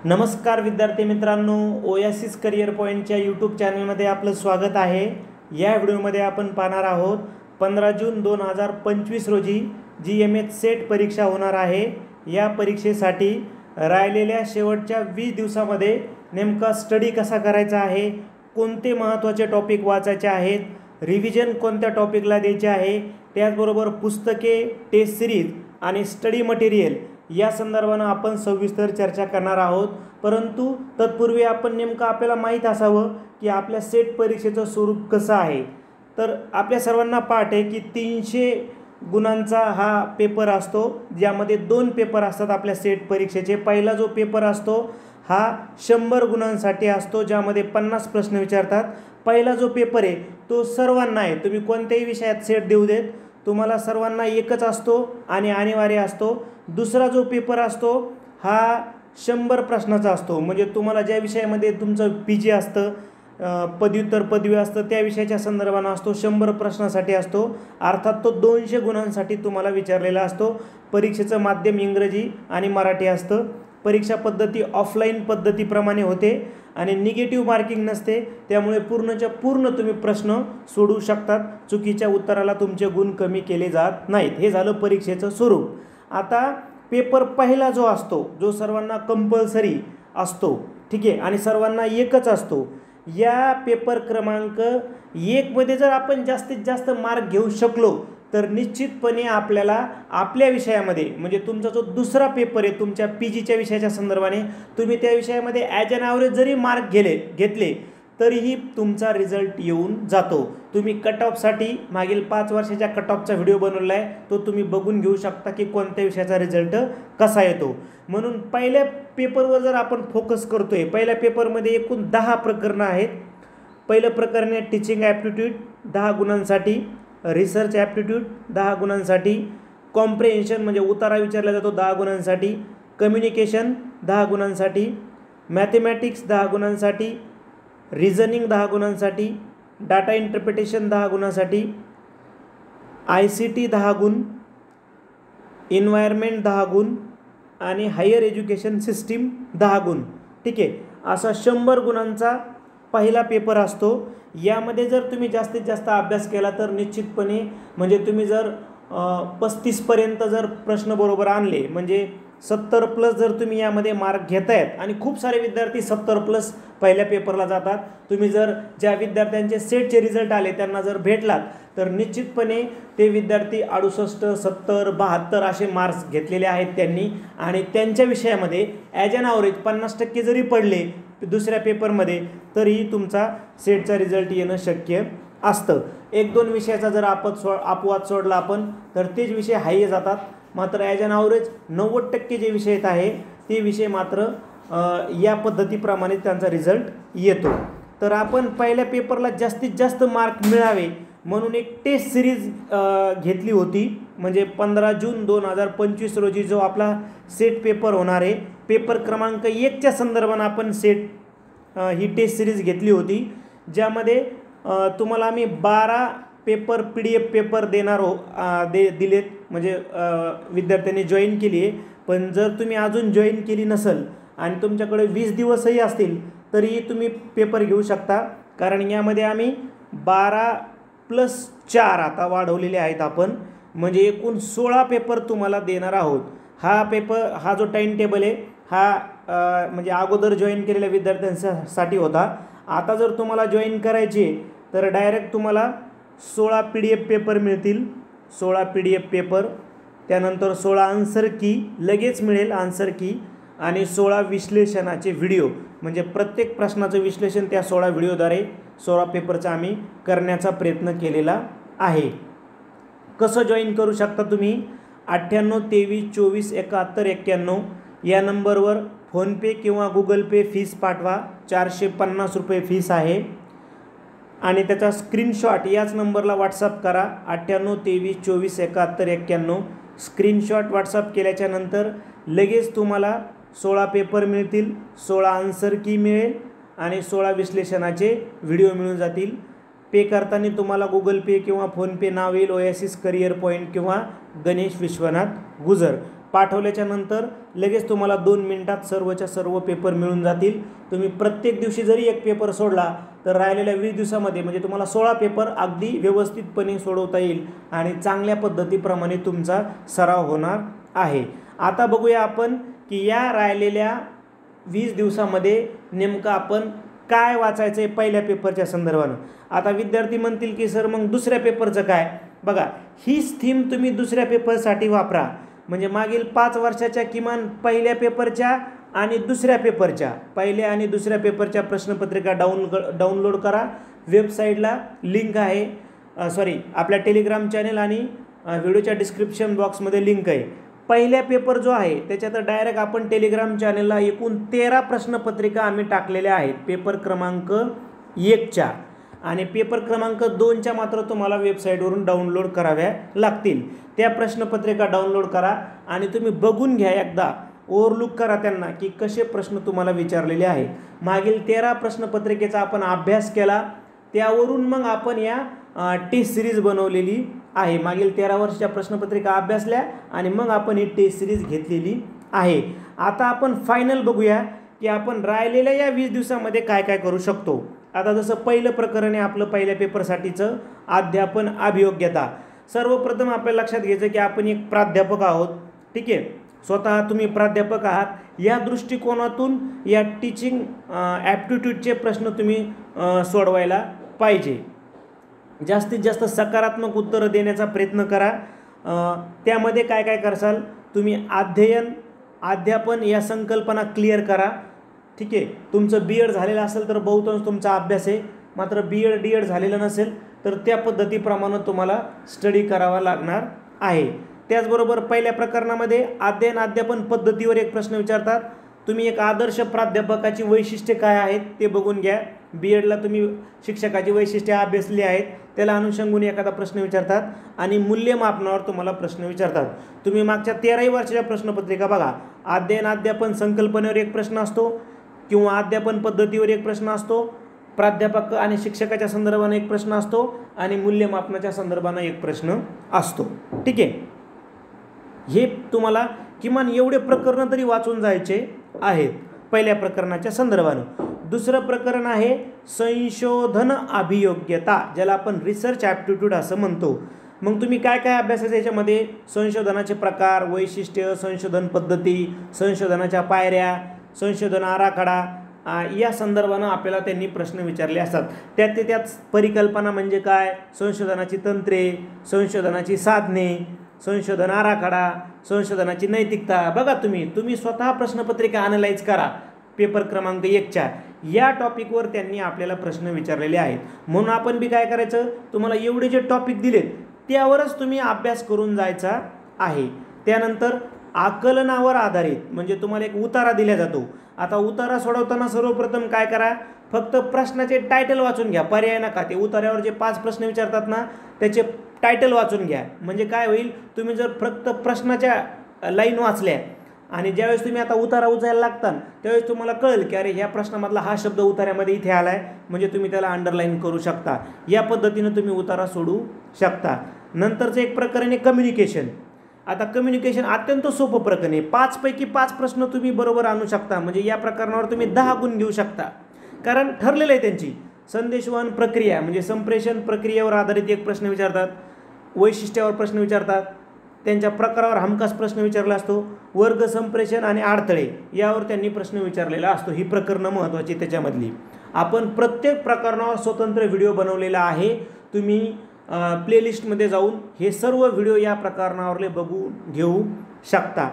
नमस्कार विद्यार्थी मित्रांनो, ओएसिस करिअर पॉईंटच्या यूट्यूब चॅनलमध्ये आपलं स्वागत आहे। या व्हिडिओमध्ये आपण पाहणार आहोत 15 जून 2025 रोजी GMH सेट परीक्षा होणार आहे। या परीक्षेसाठी राहिलेल्या शेवटच्या 20 दिवसामध्ये नेमका स्टडी कसा करायचा आहे, कोणते महत्त्वाचे टॉपिक वाचायचे आहेत, रिव्हिजन कोणत्या टॉपिकला द्यायचे आहे, त्याचबरोबर पुस्तके, टेस्ट सिरीज आणि स्टडी मटेरियल या संदर्भाने आपण सविस्तर चर्चा करणार आहोत। परंतु तत्पूर्वी आपण नेमकं आपल्याला माहीत असावं की आपल्या सेट परीक्षेचं स्वरूप कसं आहे। तर आपल्या सर्वांना पाठ आहे की 300 गुणांचा हा पेपर असतो, ज्यामध्ये 2 पेपर असतात आपल्या सेट परीक्षेचे। पहिला जो पेपर असतो हा 100 गुणांसाठी असतो, ज्यामध्ये 50 प्रश्न विचारतात। पहिला जो पेपर आहे तो सर्वांना आहे, तुम्ही कोणत्याही विषयात सेट देऊ देत, तुम्हाला सर्वांना एकच असतो आणि अनिवार्य असतो। दुसरा जो पेपर असतो हा 100 प्रश्नाचा असतो, म्हणजे तुम्हाला ज्या विषयामध्ये तुमचं PG असतं, पदव्युत्तर पदवी असतं, त्या विषयाच्या संदर्भाने असतो। 100 प्रश्नासाठी असतो, अर्थात तो 200 गुणांसाठी तुम्हाला विचारलेला असतो। परीक्षेचं माध्यम इंग्रजी आणि मराठी असतं। परीक्षा पद्धती ऑफलाईन पद्धतीप्रमाणे होते आणि निगेटिव्ह मार्किंग नसते, त्यामुळे पूर्णच्या पूर्ण तुम्ही प्रश्न सोडवू शकतात। चुकीच्या उत्तराला तुमचे गुण कमी केले जात नाहीत। हे झालं परीक्षेचं स्वरूप। आता पेपर पहिला जो असतो, जो सर्वांना कंपल्सरी असतो, ठीक आहे, आणि सर्वांना एकच असतो। या पेपर क्रमांक 1 मध्ये जर आपण जास्तीत जास्त मार्क घेऊ शकलो तर निश्चितपणे आपल्याला आपल्या विषयामध्ये, म्हणजे तुमचा जो दुसरा पेपर आहे तुमच्या PGच्या विषयाच्या संदर्भाने, तुम्ही त्या विषयामध्ये ॲज अन ॲव्हरेज जरी मार्क घेतले तरीही तुमचा रिझल्ट येऊन जातो। तुम्ही कट ऑफसाठी मागील 5 वर्षाच्या कट ऑफचा व्हिडिओ बनवला आहे, तो तुम्ही बघून घेऊ शकता की कोणत्या विषयाचा रिझल्ट कसा येतो। म्हणून पहिल्या पेपरवर जर आपण फोकस करतोय, पहिल्या पेपरमध्ये एकूण 10 प्रकरणं आहेत। पहिलं प्रकरण आहे टीचिंग ॲप्टिट्यूड 10 गुणांसाठी, रिसर्च ॲप्टिट्यूड 10 गुणांसाठी, कॉम्प्रिहेन्शन म्हणजे उतारा विचारला जातो 10 गुणांसाठी, कम्युनिकेशन 10 गुणांसाठी, मॅथमॅटिक्स 10 गुणांसाठी, रिझनिंग 10 गुणांसाठी, डाटा इंटरप्रिटेशन 10 गुणांसाठी, ICT 10 गुण, एन्व्हायरमेंट 10 गुण आणि हायर एज्युकेशन सिस्टीम 10 गुण, ठीक आहे। असा 100 गुणांचा पहिला पेपर असतो। यामध्ये जर तुम्ही जास्तीत जास्त अभ्यास केला तर निश्चितपणे, म्हणजे तुम्ही जर 35 पर्यंत जर प्रश्न बरोबर आणले, म्हणजे 70+ जर तुम्ही यामध्ये मार्क घेतायत, आणि खूप सारे विद्यार्थी 70+ पहिल्या पेपरला जातात। तुम्ही जर ज्या विद्यार्थ्यांचे सेटचे रिझल्ट आले त्यांना जर भेटलात तर निश्चितपणे ते विद्यार्थी 68, 70, 72 असे मार्क्स घेतलेले आहेत त्यांनी, आणि त्यांच्या विषयामध्ये ॲज अन ॲव्हरेज 50% जरी पडले दुसऱ्या पेपरमध्ये तरीही तुमचा सेटचा रिझल्ट येणं शक्य असतं। 1-2 विषयाचा जर अपवाद सोडला आपण तर तेच विषय हाय जातात, मात्र ॲज अन ॲव्हरेज 90% जे विषय येत आहे ते विषय मात्र या पद्धतीप्रमाणे त्यांचा रिझल्ट येतो। तर आपण पहिल्या पेपरला जास्तीत जास्त मार्क मिळावे म्हणून एक टेस्ट सिरीज घेतली होती, म्हणजे 15 जून 2025 रोजी जो आपला सेट पेपर होणार आहे, पेपर क्रमांक 1च्या संदर्भाने आपण ही टेस्ट सिरीज घेतली होती, ज्यामध्ये तुम्हाला आम्ही 12 पेपर PDF पेपर दिलेत, म्हणजे विद्यार्थ्यांनी जॉईन केली आहे। पण जर तुम्ही अजून जॉईन केली नसेल आणि तुमच्याकडे 20 दिवसही असतील तरीही तुम्ही पेपर घेऊ शकता, कारण यामध्ये आम्ही 12+4 आता वाढवलेले आहेत आपण, म्हणजे एकूण 16 पेपर तुम्हाला देणार आहोत। हा जो टाइम टेबल आहे हा म्हणजे अगोदर जॉईन केलेल्या विद्यार्थ्यांसाठी होता। आता जर तुम्हाला जॉईन करायचे तर डायरेक्ट तुम्हाला 16 PDF पेपर मिळतील, 16 PDF पेपर, त्यानंतर 16 आन्सर की लगेच मिळेल आन्सर की, आणि 16 विश्लेषणाचे व्हिडिओ, म्हणजे प्रत्येक प्रश्नाचं विश्लेषण त्या 16 व्हिडिओद्वारे 16 पेपरचा आम्ही करण्याचा प्रयत्न केलेला आहे। कसं जॉईन करू शकता तुम्ही? 98 23 24 71 91 या नंबरवर फोनपे किंवा गुगल पे फीस पाठवा। 450 रुपये फीस आहे, आणि त्याचा स्क्रीनशॉट याच नंबरला व्हॉट्सअप करा। 98 23 24 71 91 स्क्रीनशॉट व्हॉट्सअप केल्याच्या नंतर लगेच तुम्हाला 16 पेपर मिळतील, 16 आन्सर की मिळेल आणि 16 विश्लेषणाचे व्हिडिओ मिळून जातील। पे करताना तुम्हाला गुगल पे किंवा फोनपे नाव येईल, ओएसिस करिअर पॉईंट किंवा गणेश विश्वनाथ गुजर। पाठवल्याच्या नंतर लगेच तुम्हाला 2 मिनिटात सर्वच्या सर्व पेपर मिळून जातील. तुम्ही प्रत्येक दिवशी जरी एक पेपर सोडला तर राहिलेल्या 20 दिवसामध्ये म्हणजे तुम्हाला 16 पेपर अगदी व्यवस्थितपणे सोडवता येईल आणि चांगल्या पद्धतीप्रमाणे तुमचा सराव होणार आहे. आता बघूया आपण की या राहिलेल्या 20 दिवसामध्ये नेमकं आपण काय वाचायचं आहे पहिल्या पेपरच्या संदर्भानं. आता विद्यार्थी म्हणतील की सर मग दुसऱ्या पेपरचं काय. बघा, हीच थीम तुम्ही दुसऱ्या पेपरसाठी वापरा. म्हणजे मागील 5 वर्षाच्या किमान पहिल्या पेपरच्या आणि दुसऱ्या पेपरच्या पहिल्या आणि दुसऱ्या पेपरच्या प्रश्नपत्रिका डाउनलोड करा. वेबसाईटला लिंक आहे, आपल्या टेलिग्राम चॅनल आणि व्हिडिओच्या डिस्क्रिप्शन बॉक्समध्ये लिंक आहे. पहिल्या पेपर जो आहे त्याच्यात डायरेक्ट आपण टेलिग्राम चॅनलला एकूण 13 प्रश्नपत्रिका आम्ही टाकलेल्या आहेत. पेपर क्रमांक 1च्या आणि पेपर क्रमांक 2च्या मात्र तुम्हाला वेबसाईटवरून डाउनलोड कराव्या लागतील. त्या प्रश्नपत्रिका डाउनलोड करा आणि तुम्ही बघून घ्या, एकदा ओव्हरलुक करा त्यांना की कसे प्रश्न तुम्हाला विचारलेले आहेत. मागील 13 प्रश्नपत्रिकेचा आपण अभ्यास केला, त्यावरून मग आपण या टेस्ट सिरीज बनवलेली आहे. मागील 13 वर्षाच्या प्रश्नपत्रिका अभ्यासल्या आणि मग आपण ही टेस्ट सिरीज घेतलेली आहे. आता आपण फायनल बघूया की आपण राहिलेल्या या 20 दिवसामध्ये काय काय करू शकतो. आता जसं पहिलं प्रकरण आहे आपलं पहिल्या पेपरसाठीचं अध्यापन अभियोग्यता. सर्वप्रथम आपल्याला लक्षात घ्यायचं की आपण एक प्राध्यापक आहोत. ठीक आहे, स्वतः तुम्ही प्राध्यापक आहात. या दृष्टिकोनातून या टीचिंग ॲप्टिट्यूडचे प्रश्न तुम्ही सोडवायला पाहिजे. जास्तीत जास्त सकारात्मक उत्तरं देण्याचा प्रयत्न करा. त्यामध्ये काय काय करसाल तुम्ही, अध्ययन अध्यापन या संकल्पना क्लिअर करा. ठीक आहे, तुमचं बी एड झालेलं असेल तर बहुतांश तुमचा अभ्यास आहे. मात्र बी एड डी एड झालेलं नसेल तर त्या पद्धतीप्रमाणे तुम्हाला स्टडी करावा लागणार आहे. त्याचबरोबर पहिल्या प्रकरणामध्ये अध्ययन अध्यापन पद्धतीवर एक प्रश्न विचारतात. तुम्ही एक आदर्श प्राध्यापकाची वैशिष्ट्ये काय आहेत ते बघून घ्या. बी एडला तुम्ही शिक्षकाची वैशिष्ट्ये अभ्यासली आहेत, त्याला अनुषंगून एखादा प्रश्न विचारतात आणि मूल्यमापनावर तुम्हाला प्रश्न विचारतात. तुम्ही मागच्या 13 वर्षाच्या प्रश्नपत्रिका बघा, अध्ययन अध्यापन संकल्पनेवर एक प्रश्न असतो किंवा अध्यापन पद्धतीवर एक प्रश्न असतो, प्राध्यापक आणि शिक्षकाच्या संदर्भाने एक प्रश्न असतो आणि मूल्यमापनाच्या संदर्भाने एक प्रश्न असतो. ठीक आहे, हे तुम्हाला किमान एवढे प्रकरण तरी वाचून जायचे आहेत पहिल्या प्रकरणाच्या संदर्भानं. दुसरं प्रकरण आहे संशोधन अभियोग्यता, ज्याला आपण रिसर्च ॲप्टिट्यूड असं म्हणतो. मग तुम्ही काय काय अभ्यासाचं याच्यामध्ये, संशोधनाचे प्रकार, वैशिष्ट्य, संशोधन पद्धती, संशोधनाच्या पायऱ्या, संशोधन आराखडा या संदर्भानं आपल्याला त्यांनी प्रश्न विचारले असतात. त्यात परिकल्पना म्हणजे काय, संशोधनाची तंत्रे, संशोधनाची साधने, संशोधन आराखडा, संशोधनाची नैतिकता. बघा तुम्ही स्वतः प्रश्नपत्रिका अनलाइज करा. पेपर क्रमांक 1च्या या टॉपिकवर त्यांनी आपल्याला प्रश्न विचारलेले आहेत. म्हणून आपण बी काय करायचं, तुम्हाला एवढे जे टॉपिक दिलेत त्यावरच तुम्ही अभ्यास करून जायचा आहे. त्यानंतर आकलनावर आधारित म्हणजे तुम्हाला एक उतारा दिला जातो. आता उतारा सोडवताना सर्वप्रथम काय करा, फक्त प्रश्नाचे टायटल वाचून घ्या, पर्याय नका. ते उतार्यावर जे 5 प्रश्न विचारतात ना त्याचे टायटल वाचून घ्या. म्हणजे काय होईल, तुम्ही जर फक्त प्रश्नाच्या लाईन वाचल्या आणि ज्यावेळेस तुम्ही आता उतारा उचलायला लागता त्यावेळेस तुम्हाला कळेल की अरे ह्या प्रश्नामधला हा शब्द उतार्यामध्ये इथे आला आहे, म्हणजे तुम्ही त्याला अंडरलाईन करू शकता. या पद्धतीनं तुम्ही उतारा सोडू शकता. नंतरचं एक प्रकरण आहे कम्युनिकेशन. आता कम्युनिकेशन अत्यंत सोपं प्रकरण आहे. 5 पैकी 5 प्रश्न तुम्ही बरोबर आणू शकता. म्हणजे या प्रकरणावर तुम्ही 10 गुण घेऊ शकता, कारण ठरलेलं आहे त्यांची. संदेशवहन प्रक्रिया म्हणजे संप्रेषण प्रक्रियेवर आधारित एक प्रश्न विचारतात, वैशिष्ट्यावर प्रश्न विचारतात, त्यांच्या प्रकारावर हमखास प्रश्न विचारला असतो, वर्ग संप्रेषण आणि अडथळे यावर त्यांनी प्रश्न विचारलेला असतो. ही प्रकरणं महत्त्वाची त्याच्यामधली. आपण प्रत्येक प्रकरणावर स्वतंत्र व्हिडिओ बनवलेला आहे. तुम्ही प्लेलिस्टमध्ये जाऊन हे सर्व व्हिडिओ या प्रकरणावरले बघून घेऊ शकता.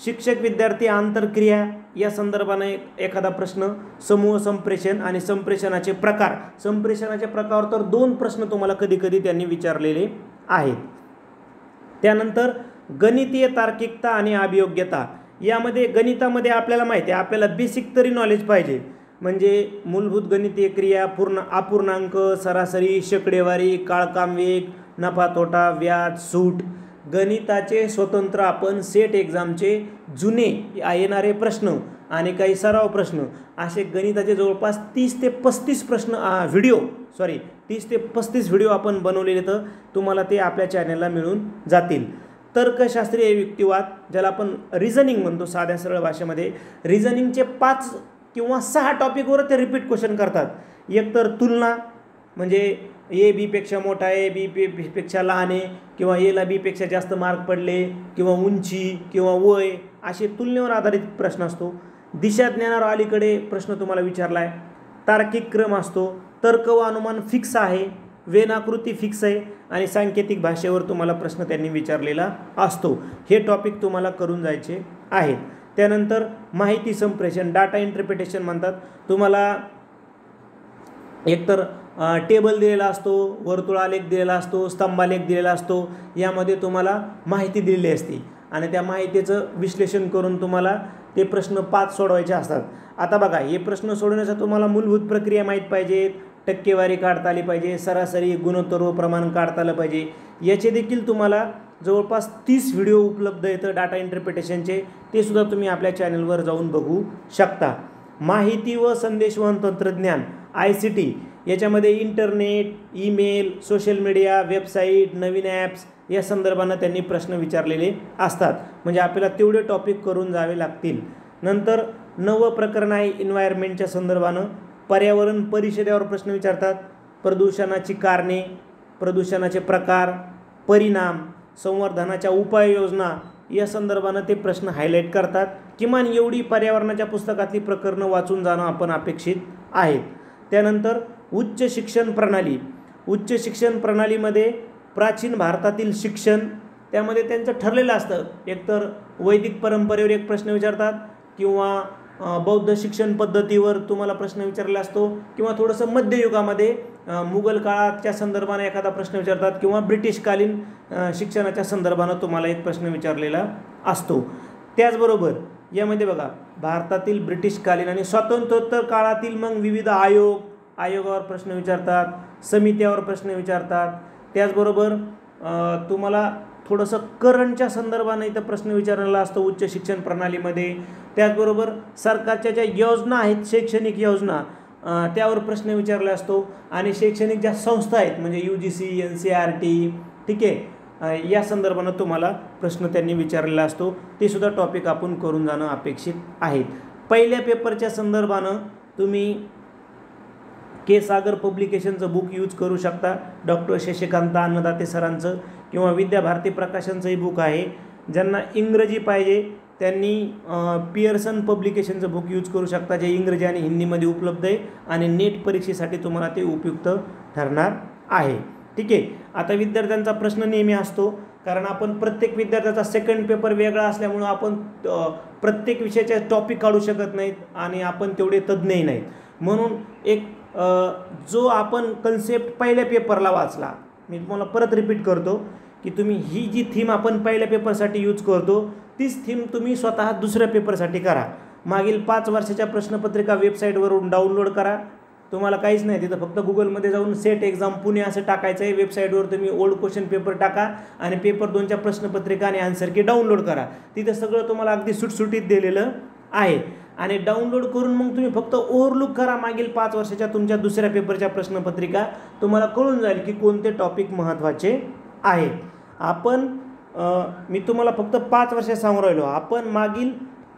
शिक्षक विद्यार्थी आंतरक्रिया या संदर्भाने एखादा प्रश्न, समूह संप्रेषण आणि संप्रेषणाचे प्रकार. संप्रेषणाच्या प्रकारावर तर 2 प्रश्न तुम्हाला कधी कधी त्यांनी विचारलेले आहेत. त्यानंतर गणितीय तार्किकता आणि अभियोग्यता. यामध्ये गणितामध्ये आपल्याला माहिती आहे, आपल्याला बेसिक तरी नॉलेज पाहिजे. म्हणजे मूलभूत गणितीय क्रिया, अपूर्णांक, सरासरी, शेकडेवारी, काळकाम वेग, नफा तोटा, व्याज, सूट. गणिताचे स्वतंत्र आपण सेट एक्झामचे जुने येणारे प्रश्न आणि काही सराव प्रश्न असे गणिताचे जवळपास 30 ते 35 प्रश्न 30 ते 35 व्हिडिओ आपण बनवलेले, तर तुम्हाला ते आपल्या चॅनलला मिळून जातील. तर्कशास्त्रीय युक्तिवाद, ज्याला आपण रिझनिंग म्हणतो साध्या सरळ भाषेमध्ये, रिझनिंगचे 5 किंवा 6 टॉपिकवर ते रिपीट क्वेश्चन करतात. एक तर तुलना, म्हणजे ए बीपेक्षा मोठा आहे, बीपेक्षा लहान आहे, किंवा एला बीपेक्षा जास्त मार्क पडले, किंवा उंची किंवा वय, असे तुलनेवर आधारित प्रश्न असतो. दिशा ज्ञानावर अलीकडे प्रश्न तुम्हाला विचारला आहे. तार्किक क्रम असतो, तर्क व अनुमान फिक्स आहे, वेन आकृती फिक्स आहे, आणि सांकेतिक भाषेवर तुम्हाला प्रश्न त्यांनी विचारलेला असतो. हे टॉपिक तुम्हाला करून जायचे आहेत. त्यानंतर माहिती संप्रेषण, डाटा इंटरप्रिटेशन म्हणतात. तुम्हाला एकतर टेबल दिलेला असतो, वर्तुळालेख दिलेला असतो, स्तंभालेख दिलेला असतो, यामध्ये तुम्हाला माहिती दिलेली असते आणि त्या माहितीचं विश्लेषण करून तुम्हाला ते प्रश्न 5 सोडवायचे असतात. आता बघा, हे प्रश्न सोडवण्यासाठी तुम्हाला मूलभूत प्रक्रिया माहीत पाहिजेत, टक्केवारी काढता आली पाहिजे, सरासरी, गुणोत्तर व प्रमाण काढता आलं पाहिजे. याचे देखील तुम्हाला जवळपास 30 व्हिडिओ उपलब्ध आहेत डाटा इंटरप्रिटेशनचे, ते सुद्धा तुम्ही आपल्या चॅनलवर जाऊन बघू शकता. माहिती व संदेशवहन तंत्रज्ञान ICT, याच्यामध्ये internet, email, social media, website, नवीन ॲप्स या संदर्भानं त्यांनी प्रश्न विचारलेले असतात. म्हणजे आपल्याला तेवढे टॉपिक करून जावे लागतील. नंतर नवं प्रकरण आहे एन्व्हायरमेंटच्या संदर्भानं, पर्यावरण परिषदेवर प्रश्न विचारतात. प्रदूषणाची कारणे, प्रदूषणाचे प्रकार, परिणाम, संवर्धनाच्या उपाययोजना या संदर्भानं ते प्रश्न हायलाईट करतात. किमान एवढी पर्यावरणाच्या पुस्तकातली प्रकरणं वाचून जाणं आपण अपेक्षित आहेत. त्यानंतर उच्च शिक्षण प्रणाली, उच्च शिक्षण प्रणालीमध्ये प्राचीन भारतातील शिक्षण, त्यामध्ये त्यांचं ठरलेलं असतं. एकतर वैदिक परंपरेवर एक प्रश्न विचारतात, किंवा बौद्ध शिक्षण पद्धतीवर तुम्हाला प्रश्न विचारलेला असतो, किंवा थोडंसं मध्ययुगामध्ये मुघल काळाच्या संदर्भानं एखादा प्रश्न विचारतात, किंवा ब्रिटिशकालीन शिक्षणाच्या संदर्भानं तुम्हाला एक प्रश्न विचारलेला असतो. त्याचबरोबर यामध्ये बघा, भारतातील ब्रिटिशकालीन आणि स्वातंत्र्योत्तर काळातील मग विविध आयोगावर प्रश्न विचारतात, समित्यावर प्रश्न विचारतात. त्याचबरोबर तुम्हाला थोडंसं करंटच्या संदर्भाने इथं प्रश्न विचारलेला असतो उच्च शिक्षण प्रणालीमध्ये. त्याचबरोबर सरकारच्या ज्या योजना आहेत, शैक्षणिक योजना, त्यावर प्रश्न विचारला असतो. आणि शैक्षणिक ज्या संस्था आहेत, म्हणजे UGC, NCERT, ठीक आहे, या संदर्भानं तुम्हाला प्रश्न त्यांनी विचारलेला असतो. ते सुद्धा टॉपिक आपण करून जाणं अपेक्षित आहेत. पहिल्या पेपरच्या संदर्भानं तुम्ही के सागर पब्लिकेशनचं बुक यूज करू शकता, डॉक्टर शशिकांत अन्नदाते सरांचं, किंवा विद्याभारती प्रकाशनचंही बुक आहे. ज्यांना इंग्रजी पाहिजे त्यांनी पियर्सन पब्लिकेशनचं बुक यूज करू शकता, जे इंग्रजी आणि हिंदीमध्ये उपलब्ध आहे आणि नेट परीक्षेसाठी तुम्हाला ते उपयुक्त ठरणार आहे. ठीक आहे. आता विद्यार्थ्यांचा प्रश्न नेहमी असतो, कारण आपण प्रत्येक विद्यार्थ्याचा सेकंड पेपर वेगळा असल्यामुळं आपण प्रत्येक विषयाचे टॉपिक काढू शकत नाहीत आणि आपण तेवढे तज्ज्ञही नाहीत. म्हणून एक जो आपण कन्सेप्ट पहिल्या पेपरला वाचला, मी तुम्हाला परत रिपीट करतो की तुम्ही ही जी थीम आपण पहिल्या पेपरसाठी यूज करतो, तीच थीम तुम्ही स्वतः दुसऱ्या पेपरसाठी करा. मागील 5 वर्षाच्या प्रश्नपत्रिका वेबसाईटवरून डाउनलोड करा. तुम्हाला काहीच नाही, तिथं फक्त गुगलमध्ये जाऊन सेट एक्झाम पुणे असं टाकायचं आहे. वेबसाईटवर तुम्ही ओल्ड क्वेश्चन पेपर टाका आणि पेपर 2च्या प्रश्नपत्रिका आणि आन्सर की डाउनलोड करा. तिथं सगळं तुम्हाला अगदी सुटसुटीत दिलेलं आहे. आणि डाउनलोड करून मग तुम्ही फक्त ओव्हरलुक करा मागील 5 वर्षाच्या तुमच्या दुसऱ्या पेपरच्या प्रश्नपत्रिका. तुम्हाला कळून जाईल की कोणते टॉपिक महत्त्वाचे आहेत. आपण मी तुम्हाला फक्त 5 वर्ष सांगू राहिलो, आपण मागील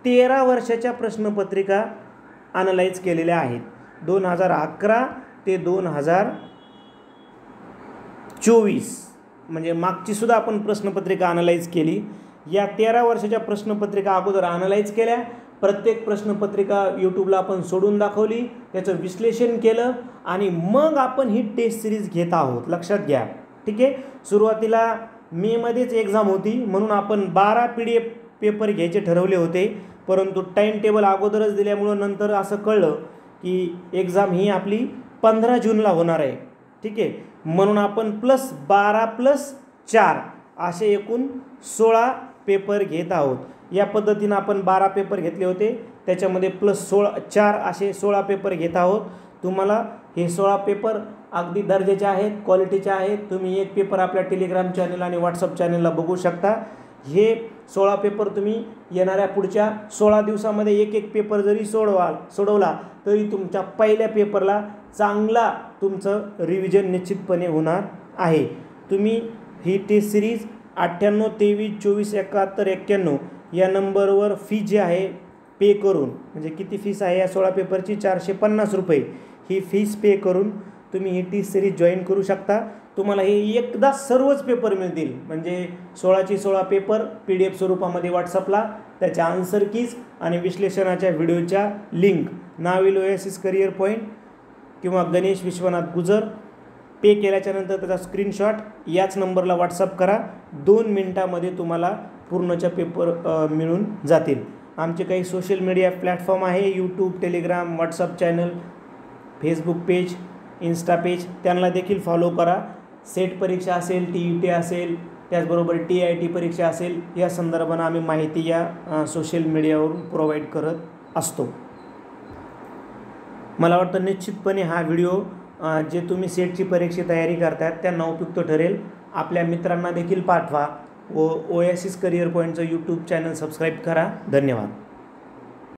13 वर्षाच्या प्रश्नपत्रिका अनालाइज केलेल्या आहेत. 2011 ते 2024 म्हणजे मागची सुद्धा आपण प्रश्नपत्रिका अनालाइज केली. या 13 वर्षाच्या प्रश्नपत्रिका अगोदर अनालाइज केल्या. प्रत्येक प्रश्नपत्रिका यूट्यूबला आपण सोडून दाखवली, त्याचं विश्लेषण केलं आणि मग आपण ही टेस्ट सिरीज घेत आहोत. लक्षात घ्या. ठीक आहे. सुरुवातीला मेमध्येच एक्झाम होती म्हणून आपण 12 PDF पेपर घ्यायचे ठरवले होते, परंतु टाईम टेबल अगोदरच दिल्यामुळं नंतर असं कळलं की एक्झाम ही आपली 15 जूनला होणार आहे. ठीक आहे. म्हणून आपण +12+4 असे एकूण 16 पेपर घेत आहोत. या पद्धतीनं आपण 12 पेपर घेतले होते, त्याच्यामध्ये +4 असे 16 पेपर घेत आहोत. तुम्हाला हे 16 पेपर अगदी दर्जाचे आहेत, क्वालिटीचे आहेत. तुम्ही एक पेपर आपल्या टेलिग्राम चॅनल आणि व्हॉट्सअप चॅनलला बघू शकता. हे 16 पेपर तुम्ही येणाऱ्या पुढच्या 16 दिवसामध्ये एक पेपर जरी सोडवला तरी तुमच्या पहिल्या पेपरला चांगला तुमचं रिव्हिजन निश्चितपणे होणार आहे. तुम्ही ही टेस्ट सिरीज 9823247191 या नंबरवर फी जी आहे पे करून, म्हणजे किती फीस आहे या 16 पेपरची, 450 रुपये ही फीस पे करून तुम्ही ही टी सिरीज जॉईन करू शकता. तुम्हाला हे एकदा सर्वच पेपर मिळतील, म्हणजे 16ची 16 पेपर PDF स्वरूपामध्ये व्हॉट्सअपला, त्याच्या आन्सर कीज आणि विश्लेषणाच्या व्हिडिओच्या लिंक, नाव येईल ओएसिस करिअर पॉईंट किंवा गणेश विश्वनाथ गुजर. पे केल्याच्यानंतर त्याचा स्क्रीनशॉट याच नंबरला व्हॉट्सअप करा. 2 मिनटामध्ये तुम्हाला पूर्णच्या पेपर मिळून जातील. आमचे काही सोशल मीडिया प्लॅटफॉर्म आहे, YouTube, Telegram, WhatsApp channel, Facebook page, Insta page, त्यांना देखील फॉलो करा. सेट परीक्षा असेल, TET असेल, त्याचबरोबर TIT परीक्षा असेल, या संदर्भानं आम्ही माहिती या सोशल मीडियावरून प्रोव्हाइड करत असतो. मला वाटतं निश्चितपणे हा व्हिडिओ जे तुम्ही सेटची परीक्षा तयारी करतात त्यांना उपयुक्त ठरेल. आपल्या मित्रांना देखील पाठवा व ओएसिस करिअर पॉईंटचं यूट्यूब चॅनल सबस्क्राईब करा. धन्यवाद.